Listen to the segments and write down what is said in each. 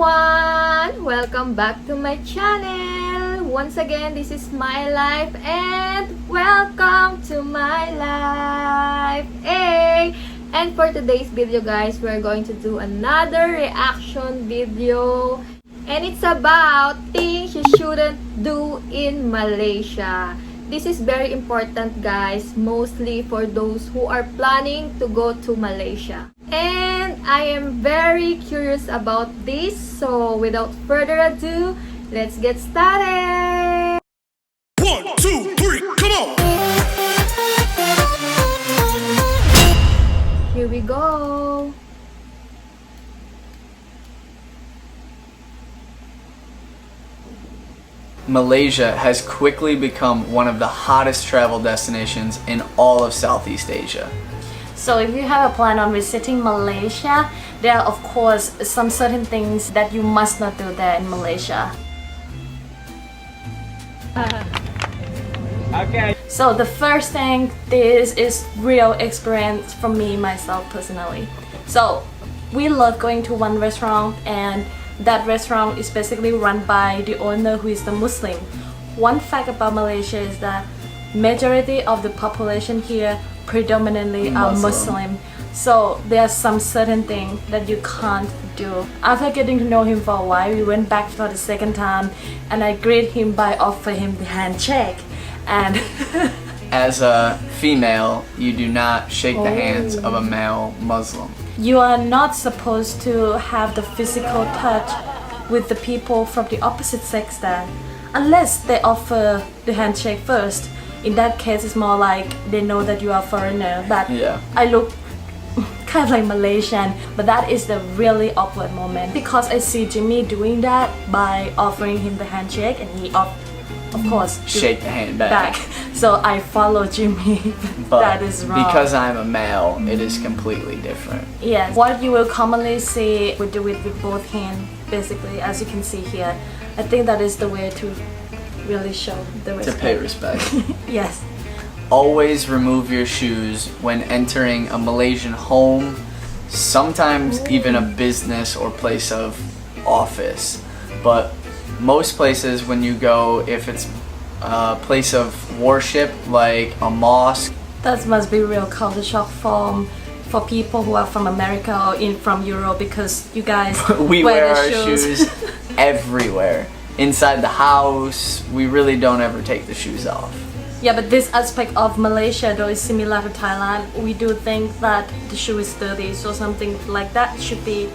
everyone! Welcome back to my channel! Once again, this is my life and welcome to my life! Hey! And for today's video guys, we're going to do another reaction video. And it's about things you shouldn't do in Malaysia. This is very important guys, mostly for those who are planning to go to Malaysia. And I am very curious about this, so without further ado, let's get started! 1, 2, 3, come on! Here we go! Malaysia has quickly become one of the hottest travel destinations in all of Southeast Asia. So if you have a plan on visiting Malaysia, there are of course some certain things that you must not do there in Malaysia. Okay. So the first thing, this is real experience for me myself personally. So we love going to one restaurant, and that restaurant is basically run by the owner who is the Muslim. One fact about Malaysia is that majority of the population here predominantly are Muslim. So there's some certain thing that you can't do. After getting to know him for a while, we went back for the second time and I greeted him by offering him the handshake. And As a female, you do not shake the hands of a male Muslim. you are not supposed to have the physical touch with the people from the opposite sex there, unless they offer the handshake first. In that case, it's more like they know that you are a foreigner. But Yeah. I look kind of like Malaysian, but that is the really awkward moment because I see Jimmy doing that by offering him the handshake, and he of course Shake the hand back. So I follow Jimmy. But that is wrong. because I'm a male, it is completely different. Yes, what you will commonly see, we do it with both hands, basically, as you can see here. I think that is the way to really show the To respect. pay respect. Yes. Always remove your shoes when entering a Malaysian home, sometimes even a business or place of office. But most places when you go, if it's a place of worship like a mosque, That must be real culture shock for people who are from America or from Europe, because you guys we wear the our shoes everywhere. Inside the house, we really don't ever take the shoes off. Yeah, but this aspect of Malaysia though is similar to Thailand. We do think that the shoe is dirty, so something like that should be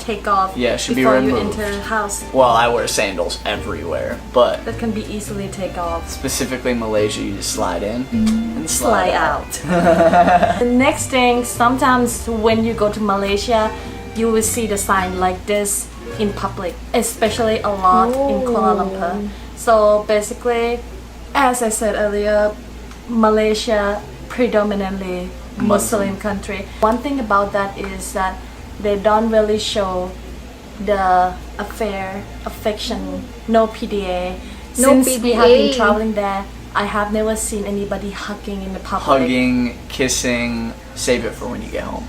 take off Yeah, it should be before you removed. enter the house. Well, I wear sandals everywhere, but That can be easily take off. specifically Malaysia, you just slide in and Slide out. The next thing, sometimes when you go to Malaysia, you will see the sign like this in public, especially a lot in Kuala Lumpur. So basically, as I said earlier, Malaysia predominantly Muslim country. One thing about that is that they don't really show the affection, no PDA. No Since we have been PDA. traveling there, I have never seen anybody hugging in the public. hugging, kissing, save it for when you get home.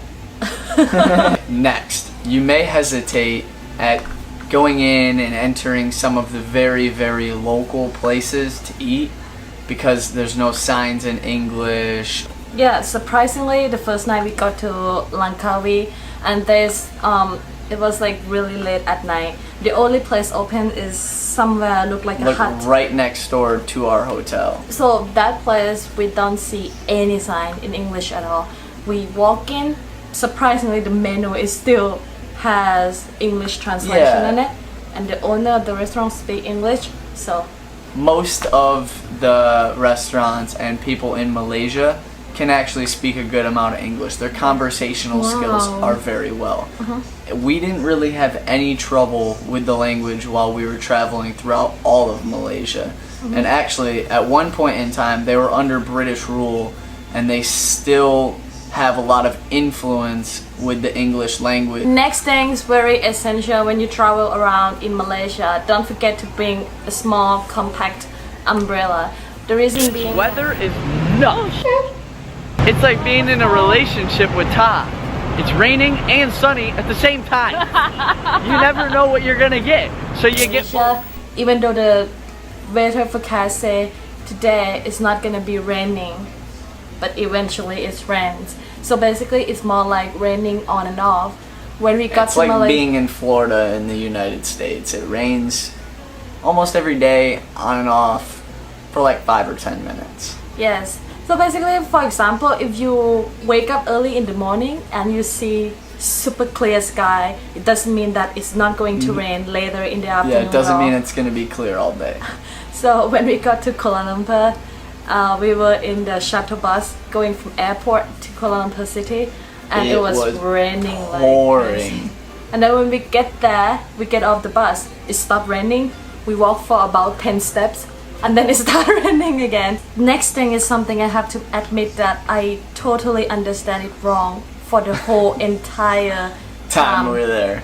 Next, you may hesitate at going in and entering some of the very, very local places to eat because there's no signs in English. Yeah, surprisingly, the first night we got to Langkawi, and it was like really late at night. The only place open is somewhere look like a Like hut. right next door to our hotel. So that place we don't see any sign in English at all. We walk in, surprisingly the menu is still has English translation Yeah. in it, and the owner of the restaurant speak English. So Most of the restaurants and people in Malaysia can actually speak a good amount of English. Their conversational skills are very well. We didn't really have any trouble with the language while we were traveling throughout all of Malaysia. And actually, at one point in time, they were under British rule, and they still have a lot of influence with the English language. next thing is very essential when you travel around in Malaysia. Don't forget to bring a small compact umbrella. The reason being Weather is nuts. It's like being in a relationship with Todd. it's raining and sunny at the same time. You never know what you're gonna get. So you get Malaysia, even though the weather forecast say today it's not gonna be raining, but eventually it rains. So basically it's more like raining on and off. When we got It's to like Malaysia, being in Florida in the United States. It rains almost every day, on and off, for like 5 or 10 minutes. yes. So basically, for example, if you wake up early in the morning and you see super clear sky, it doesn't mean that it's not going to rain later in the afternoon. Yeah, it doesn't mean it's gonna be clear all day. So when we got to Kuala Lumpur, we were in the shuttle bus going from airport to Kuala Lumpur city, and it was raining like pouring. crazy. And then when we get there, we get off the bus, it stopped raining. We walked for about 10 steps, and then it started raining again. Next thing is something I have to admit that I totally understand it wrong for the whole entire Time we were there.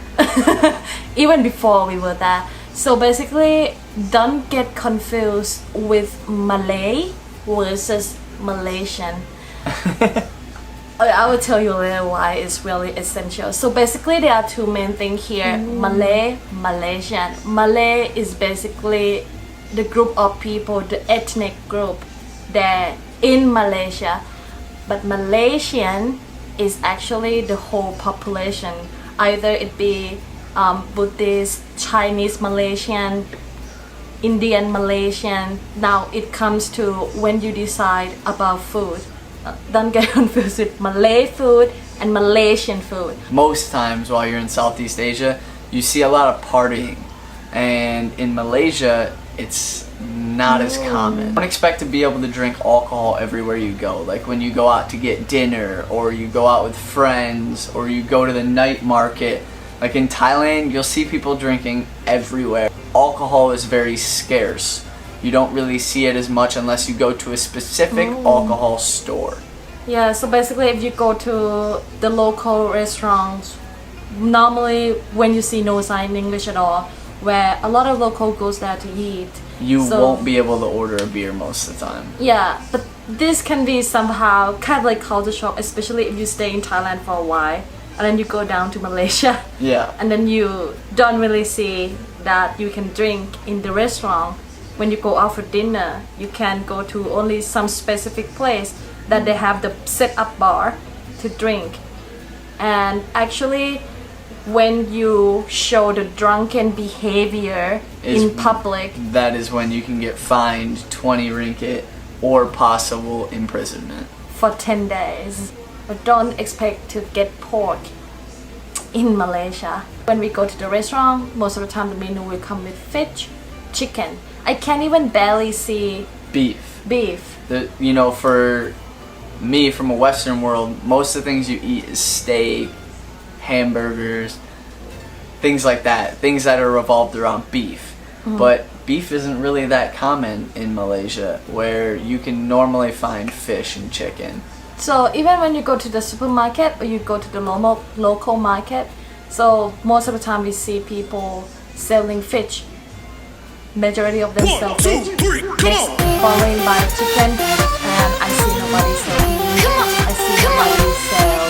even before we were there. So basically, don't get confused with Malay versus Malaysian. I will tell you later why it's really essential. So basically, there are two main things here: Malay, Malaysian. Malay is basically the group of people, the ethnic group there in Malaysia, but Malaysian is actually the whole population. Either it be Buddhist, Chinese Malaysian, Indian Malaysian. Now it comes to when you decide about food. Don't get confused with Malay food and Malaysian food. Most times while you're in Southeast Asia, you see a lot of partying. And in Malaysia, it's not as common. Don't expect to be able to drink alcohol everywhere you go. Like when you go out to get dinner, or you go out with friends, or you go to the night market. Like in Thailand, you'll see people drinking everywhere. Alcohol is very scarce. You don't really see it as much unless you go to a specific alcohol store. Yeah, so basically if you go to the local restaurants, normally when you see no sign in English at all, where a lot of local goes there to eat, You won't be able to order a beer most of the time. yeah, but this can be somehow kind of like culture shock, especially if you stay in Thailand for a while and then you go down to Malaysia Yeah. and then you don't really see that you can drink in the restaurant. When you go out for dinner, you can go to only some specific place that they have the set up bar to drink. And actually, when you show the drunken behavior in public, That is when you can get fined 20 ringgit or possible imprisonment. for 10 days. But don't expect to get pork in Malaysia. When we go to the restaurant, most of the time the menu will come with fish, chicken. I can't even barely see Beef. beef. You know, for me from a Western world, most of the things you eat is steak, hamburgers, things like that. Things that are revolved around beef. But beef isn't really that common in Malaysia, where you can normally find fish and chicken. So even when you go to the supermarket or you go to the local market, so most of the time we see people selling fish. Majority of them sell 1, 2, fish. 3, come Next, on! following by chicken, and I see nobody sell beef. I see nobody sell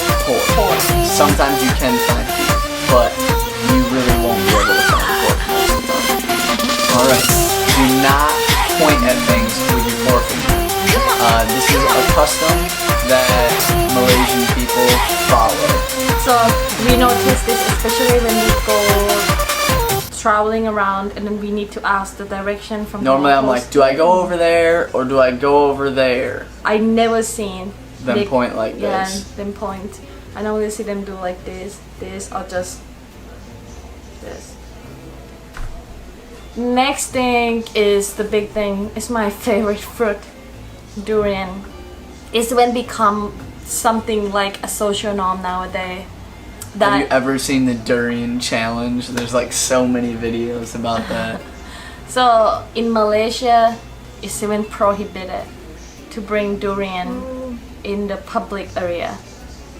pork. Sometimes you can find beef, but you really won't be able to find pork most of the time. Alright, do not point at things with your forefinger. This is a custom that Malaysian people follow. So we notice this especially when we go traveling around and then we need to ask the direction from Normally the I'm locals. like, do I go over there or do I go over there? I never seen Them point like yeah, this. them point. I normally see them do like this, or just this. Next thing is the big thing. It's my favorite fruit, durian. It's when become something like a social norm nowadays. Have you ever seen the durian challenge? There's like so many videos about that. So in Malaysia, it's even prohibited to bring durian in the public area.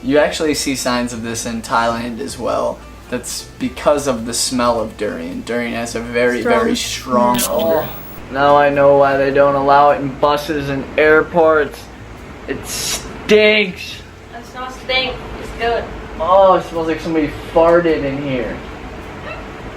You actually see signs of this in Thailand as well. That's because of the smell of durian. Durian has a very strong odor. Now I know why they don't allow it in buses and airports. It stinks. It's not stink. It's good. Oh, it smells like somebody farted in here.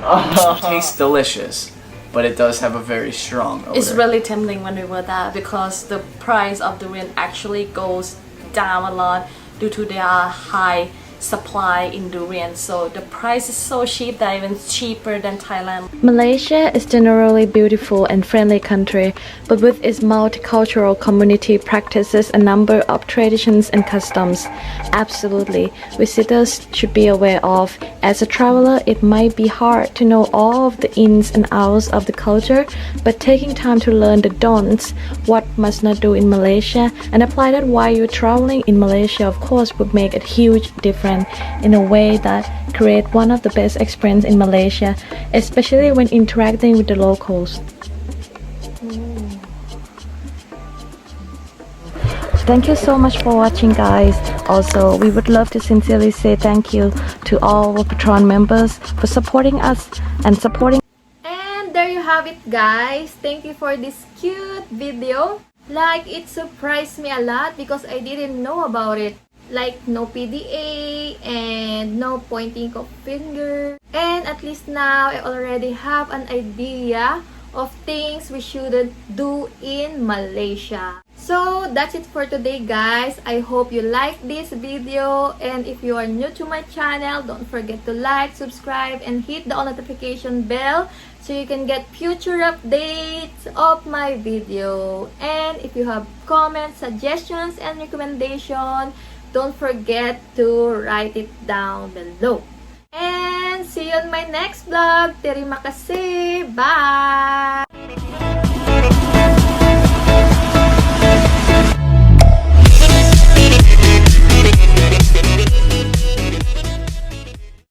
It tastes delicious, but it does have a very strong odor. It's really tempting when we were there because the price of durian actually goes down a lot due to their high supply in durian. So the price is so cheap that even cheaper than Thailand. Malaysia is generally beautiful and friendly country, but with its multicultural community practices a number of traditions and customs. Absolutely, visitors should be aware of. As a traveler, it might be hard to know all of the ins and outs of the culture, but taking time to learn the don'ts, what must not do in Malaysia, and apply that while you're traveling in Malaysia, of course, would make a huge difference in a way that create one of the best experience in Malaysia, especially when interacting with the locals. Thank you so much for watching, guys. Also, we would love to sincerely say thank you to all of Patron members for supporting us and supporting. And there you have it, guys. Thank you for this cute video. Like, it surprised me a lot because I didn't know about it. Like, no PDA and no pointing of finger. And at least now I already have an idea of things we shouldn't do in Malaysia. So that's it for today, guys. I hope you like this video, and if you are new to my channel, don't forget to like, subscribe, and hit the all notification bell so you can get future updates of my video. And if you have comments, suggestions, and recommendations, don't forget to write it down below. And see you on my next vlog. Terima kasih. Bye!